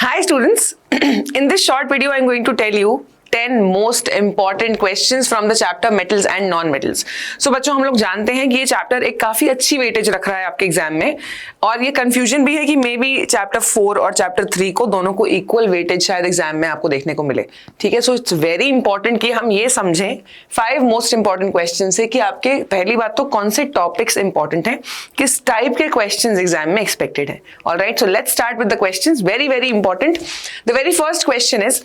Hi students, in this short video I am going to tell you 10 most important questions from the chapter metals and non-metals. So बच्चों हम लोग जानते हैं कि ये chapter एक काफी अच्छी वेटेज रख रहा है आपके एग्जाम में और ये कंफ्यूजन भी है कि मे बी चैप्टर 4 और चैप्टर 3 को दोनों को इक्वल वेटेज शायद एग्जाम में आपको देखने को मिले. ठीक है, सो इट्स वेरी इंपॉर्टेंट कि हम ये समझें 5 मोस्ट इंपॉर्टेंट क्वेश्चन से कि आपके पहली बात तो कौन से टॉपिक्स इंपॉर्टेंट हैं, किस टाइप के क्वेश्चन एग्जाम में एक्सपेक्टेड है. Alright, so let's start with the questions. Very very important. The very first question is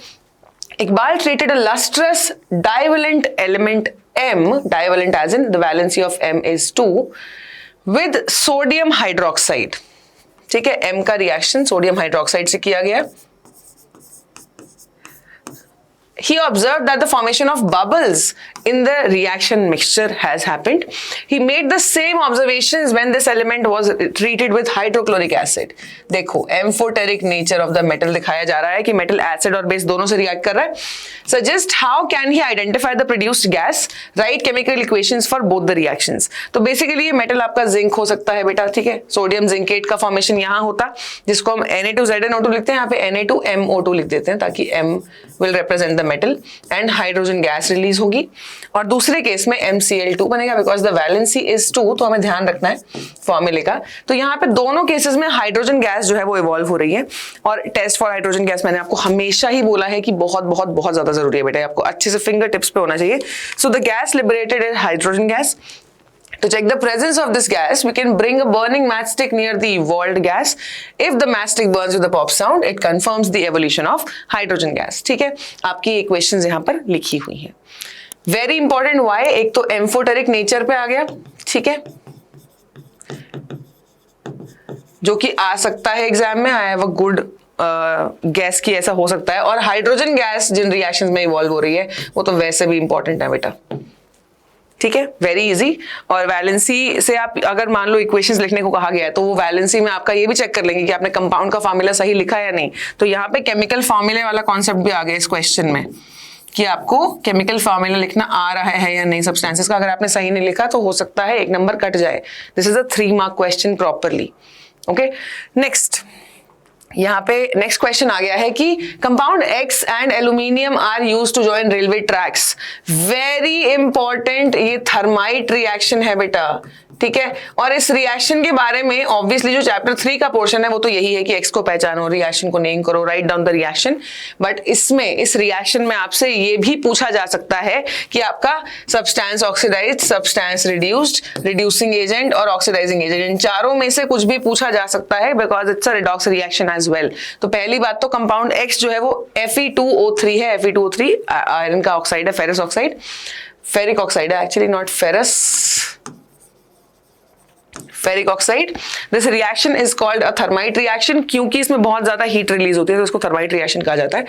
Iqbal treated a lustrous divalent element M, divalent as in the valency of M is 2, with sodium hydroxide. ठीक है, M का reaction sodium hydroxide से किया गया. He observed that the formation of bubbles in the reaction mixture has happened. He made the same observations when this element was treated with hydrochloric acid. देखो amphoteric nature of the metal दिखाया जा रहा है कि metal acid और base दोनों से react कर रहा है. Suggest how can he identify the produced gas? Write chemical equations for both the reactions. तो basically ये metal आपका zinc हो सकता है बेटा. ठीक है, सोडियम जिंकेट का फॉर्मेशन यहाँ होता जिसको हम Na2ZnO2 लिखते हैं, यहाँ पे Na2MO2 लिख देते हैं ताकि M will represent the metal and hydrogen gas release होगी. और दूसरे केस में MCl2 बनेगा बिकॉज द वैलेंसी इज 2. तो हमें ध्यान रखना है फॉर्मूले का. तो यहाँ पे दोनों केसेस में हाइड्रोजन गैस जो है वो इवॉल्व हो रही है और टेस्ट फॉर हाइड्रोजन गैस मैंने आपको हमेशा ही बोला है कि बहुत बहुत बहुत ज्यादा जरूरी है बेटा, आपको अच्छे से फिंगर टिप्स पे होना चाहिए. So the gas liberated is hydrogen gas. To check the presence of this gas, we can bring a burning matchstick near the evolved gas. If the matchstick burns with a pop sound, it confirms the evolution of hydrogen gas. ठीक है, आपकी equations यहाँ पर लिखी हुई हैं. Very important why, एक तो एम्फोटेरिक नेचर पे आ गया. ठीक है, जो कि आ सकता है एग्जाम में. I have a good gas की ऐसा हो सकता है. और हाइड्रोजन गैस जिन रिएक्शंस में इवॉल्व हो रही है वो तो वैसे भी इंपॉर्टेंट है बेटा. ठीक है, वेरी इजी. और वैलेंसी से आप अगर मान लो इक्वेशंस लिखने को कहा गया है तो वो वैलेंसी में आपका ये भी चेक कर लेंगे कि आपने कंपाउंड का फार्मूला सही लिखा है या नहीं. तो यहाँ पे केमिकल फार्मूले वाला कॉन्सेप्ट भी आ गया इस क्वेश्चन में कि आपको केमिकल फार्मूला लिखना आ रहा है या नहीं सब्सटेंसेस का. अगर आपने सही नहीं लिखा तो हो सकता है 1 नंबर कट जाए. This is a 3 mark question properly. Okay, next यहाँ पे नेक्स्ट क्वेश्चन आ गया है कि compound X and aluminium are used to join railway tracks. Very important, ये थर्माइट रिएक्शन है बेटा. ठीक है, और इस रिएक्शन के बारे में ऑब्वियसली जो चैप्टर 3 का पोर्शन है वो तो यही है कि X को पहचानो, रिएक्शन को नेम करो, write down the reaction. But इसमें इस रिएक्शन में आपसे ये भी पूछा जा सकता है कि आपका substance oxidised, substance reduced, reducing agent और ऑक्सीडाइजिंग एजेंट, इन चारों में से कुछ भी पूछा जा सकता है because it's a redox reaction as well. तो पहली बात तो कंपाउंड X जो है वो Fe2O3 है. Fe2O3 आयरन का ऑक्साइड है, फेरस ऑक्साइड, फेरिक ऑक्साइड है actually, not ferrous, ferric oxide. This reaction is called a thermite reaction क्योंकि इसमें बहुत ज्यादा हीट रिलीज होती है तो इसको थर्माइट रिएक्शन कहा जाता है.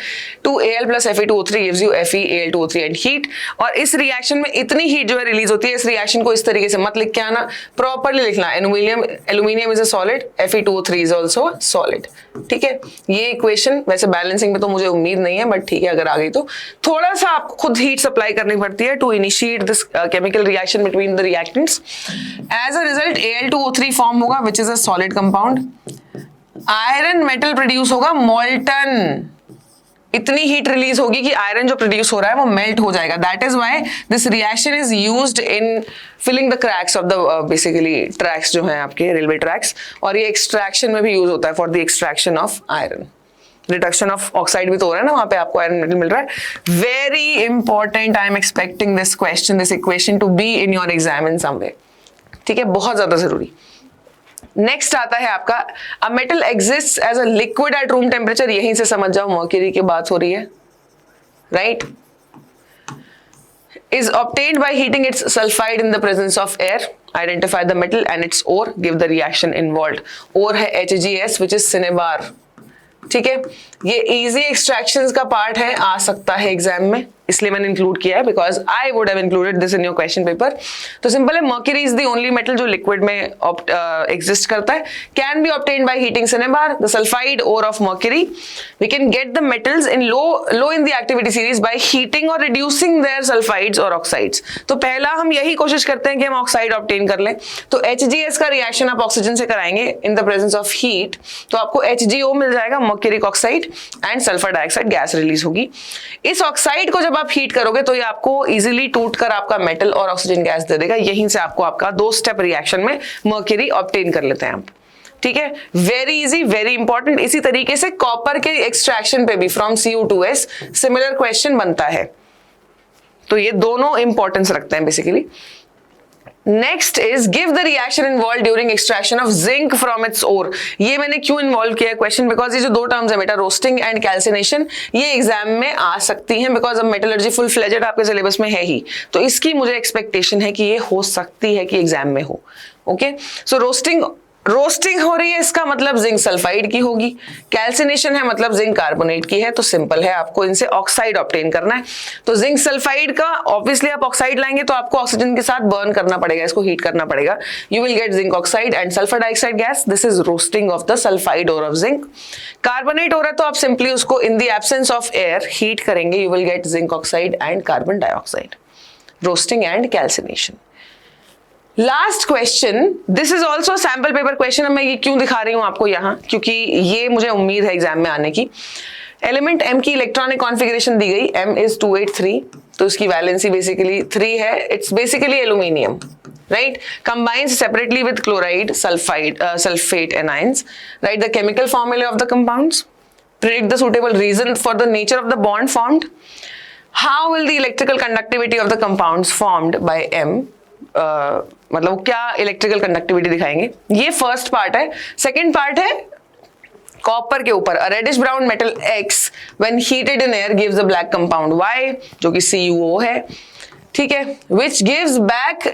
2Al plus Fe2O3 gives you FeAl2O3 and heat. और इस रिएक्शन में इतनी हीट जो है रिलीज होती है, इस रिएक्शन को इस तरीके से मत लिख के आना, प्रॉपरली लिखना. Aluminium is a solid, Fe2O3 is also solid. ठीक है, ये इक्वेशन वैसे बैलेंसिंग में तो मुझे उम्मीद नहीं है बट ठीक है अगर आ गई तो थोड़ा सा आपको खुद हीट सप्लाई करनी पड़ती है to initiate this chemical reaction between the reactants. As a result Al2O3 form होगा which is a solid compound. Iron metal produce होगा मोल्टन. इतनी हीट रिलीज होगी कि आयरन जो प्रोड्यूस हो रहा है वो मेल्ट हो जाएगा. That is why this reaction is used in filling the cracks of the basically tracks जो हैं आपके रेलवे ट्रैक्स. और ये एक्सट्रैक्शन में भी यूज होता है for the extraction of iron. Reduction of oxide भी तो हो रहा है ना, वहां पे आपको आयरन मेटल मिल रहा है. Very important, I am expecting this question, this equation to be in your exam in some way. ठीक है, बहुत ज्यादा जरूरी. नेक्स्ट आता है आपका a metal exists as a liquid at room temperature. यहीं से समझ जाओ मर्क्यूरी की बात हो रही है, right. Is obtained by heating its sulphide in the presence of air. Identify the metal and its ore, give the reaction involved. Ore है HgS विच इज सिनेबार. ठीक है, ये इजी एक्सट्रैक्शंस का पार्ट है, आ सकता है एग्जाम में. इसलिए मैंने इंक्लूड किया है, because I would have included this in your question paper. तो सिंपल है, mercury is the only metal जो लिक्विड में एग्जिस्ट करता है। Can be obtained by heating cinnabar the sulphide ore of mercury. We can get the metals in low in the activity series by heating और reducing their sulphides और oxides. तो पहला हम यही कोशिश करते हैं कि हम ऑक्साइड ऑब्टेन कर लें। तो HgS का रिएक्शन आप ऑक्सीजन से कराएंगे इन द प्रेजेंस ऑफ हीट, तो आपको HgO मिल जाएगा, mercuric oxide, and sulphur dioxide gas release होगी। इस ऑक्साइड को जब आप हीट करोगे तो ये आपको इजीली टूट कर आपका मेटल और ऑक्सीजन गैस दे देगा। यहीं से आपको आपका 2 स्टेप रिएक्शन में मर्क्यूरी ऑब्टेन कर लेते हैं आप। ठीक है, वेरी इजी, वेरी इंपॉर्टेंट। इसी तरीके से कॉपर के एक्सट्रैक्शन पे भी फ्रॉम Cu2S सिमिलर क्वेश्चन बनता है। तो ये दोनों इंपॉर्टेंस रखते हैं basically. Next is give the reaction involve during extraction of zinc from its ore. ये मैंने क्यों इन्वॉल्व किया है क्वेश्चन, बिकॉज ये जो 2 टर्म्स है बेटा, रोस्टिंग एंड कैल्सिनेशन, ये एग्जाम में आ सकती हैं, बिकॉज अब मेटलर्जी फुल फ्लेजेड आपके सिलेबस में है ही। तो इसकी मुझे एक्सपेक्टेशन है कि ये हो सकती है कि एग्जाम में हो। ओके, सो रोस्टिंग हो रही है, इसका मतलब जिंक सल्फाइड की होगी। कैल्सिनेशन है मतलब जिंक कार्बोनेट की है। तो सिंपल है, आपको इनसे ऑक्साइड ऑब्टेन करना है। तो जिंक सल्फाइड का ऑब्वियसली आप ऑक्साइड लाएंगे तो आपको ऑक्सीजन के साथ बर्न करना पड़ेगा, इसको हीट करना पड़ेगा। You will get zinc oxide and sulphur dioxide gas. This is roasting of the sulphide ore of zinc. Carbonate हो रहा है तो आप सिंपली उसको in the absence of air heat करेंगे, you will get zinc oxide and carbon dioxide. Roasting and calcination. Last question, this is also sample paper question. मैं ये क्यों दिखा रही हूं आपको यहां, क्योंकि ये मुझे उम्मीद है एग्जाम में आने की। एलिमेंट M की इलेक्ट्रॉनिक कॉन्फ़िगरेशन दी गई, M is 283, तो इसकी वैलेंसी बेसिकली 3 है। It's basically aluminium, right? Combines separately with chloride, sulphate anions, right the chemical formula of the compounds, predict the suitable reason for the nature of the bond formed, how will the electrical conductivity of the compounds formed by M, मतलब क्या electrical conductivity दिखाएंगे। ये first part है। Second part है copper के ऊपर, a reddish brown metal X when heated in air gives a black compound Y, जो कि CuO है। ठीक है, which gives back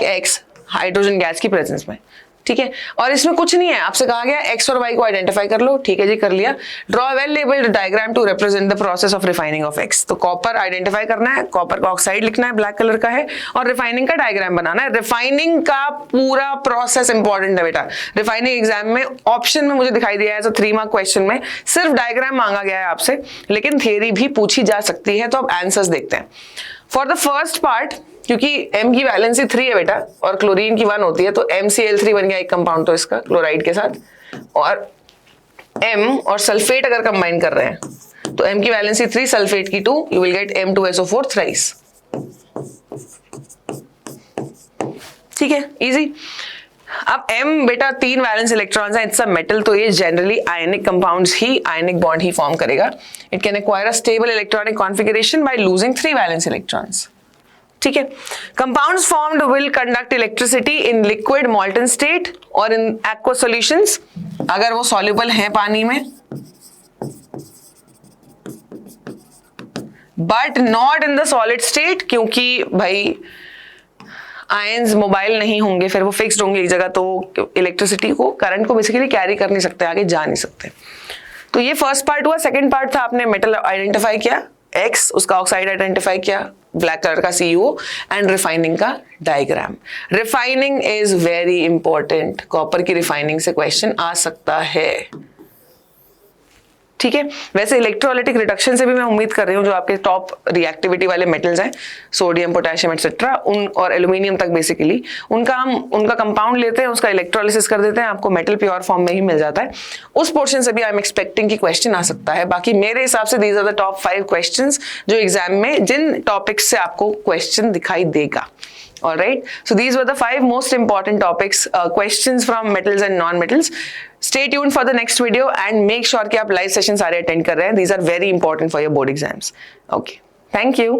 X hydrogen gas की प्रेजेंस में। ठीक है, और इसमें कुछ नहीं है, आपसे कहा गया X और Y को आइडेंटिफाई कर लो। ठीक है जी, कर लिया। Draw well labelled diagram to represent the process of refining of X। तो कॉपर आइडेंटिफाई करना है, कॉपर का ऑक्साइड लिखना है, ब्लैक कलर का है, और रिफाइनिंग का डायग्राम बनाना है। रिफाइनिंग का पूरा प्रोसेस इंपॉर्टेंट है बेटा। रिफाइनिंग एग्जाम में ऑप्शन में मुझे दिखाई दिया है, 3 मार्क क्वेश्चन में सिर्फ डायग्राम मांगा गया है आपसे, लेकिन थियरी भी पूछी जा सकती है। तो अब आंसर्स देखते हैं। फॉर द फर्स्ट पार्ट, क्योंकि M की वैलेंसी 3 है बेटा और क्लोरीन की 1 होती है, तो MCl3 बन गया एक कंपाउंड तो इसका क्लोराइड के साथ, और M और सल्फेट अगर कंबाइन कर रहे हैं तो M की वैलेंसी 3, सल्फेट की 2, you will gate M2SO4 thrice. ठीक है, इजी। अब M बेटा 3 वैलेंस इलेक्ट्रॉन्स हैं, इट्स अ मेटल, तो ये जनरली आयनिक कंपाउंड्स ही, आयनिक बॉन्ड ही फॉर्म करेगा। It can acquire a stable electronic configuration by losing 3 valence electrons. ठीक है, compounds formed will conduct electricity in liquid मॉल्टन state और in aqua solutions, अगर वो soluble है पानी में, but not in the solid state, क्योंकि भाई आयंस मोबाइल नहीं होंगे, फिर वो फिक्स्ड होंगे एक जगह, तो इलेक्ट्रिसिटी को, करंट को बेसिकली कैरी कर नहीं सकते, आगे जा नहीं सकते। तो ये फर्स्ट पार्ट हुआ। सेकंड पार्ट था, आपने मेटल आइडेंटिफाई किया X, उसका ऑक्साइड आइडेंटिफाई किया ब्लैक कलर का CuO, एंड रिफाइनिंग का diagram. Refining is very important, copper की रिफाइनिंग से क्वेश्चन आ सकता है। ठीक है, वैसे इलेक्ट्रोलाइटिक रिडक्शन से भी मैं उम्मीद कर रही हूँ, जो आपके टॉप रिएक्टिविटी वाले मेटल्स हैं, सोडियम, पोटेशियम एक्सेट्रा, उन और एल्यूमिनियम तक बेसिकली, उनका कंपाउंड लेते हैं, उसका इलेक्ट्रोलिसिस कर देते हैं, आपको मेटल प्योर फॉर्म में ही मिल जाता है। उस पोर्शन से भी आई एम एक्सपेक्टिंग कि क्वेश्चन आ सकता है। बाकी मेरे हिसाब से these are the top 5 questions जो एग्जाम में जिन टॉपिक्स से आपको क्वेश्चन दिखाई देगा। All right, so these were the 5 most important topics, questions from metals and non-metals. Stay tuned for the next video and make sure कि आप live session सारे attend कर रहे हैं. These are very important for your board exams. Okay, thank you.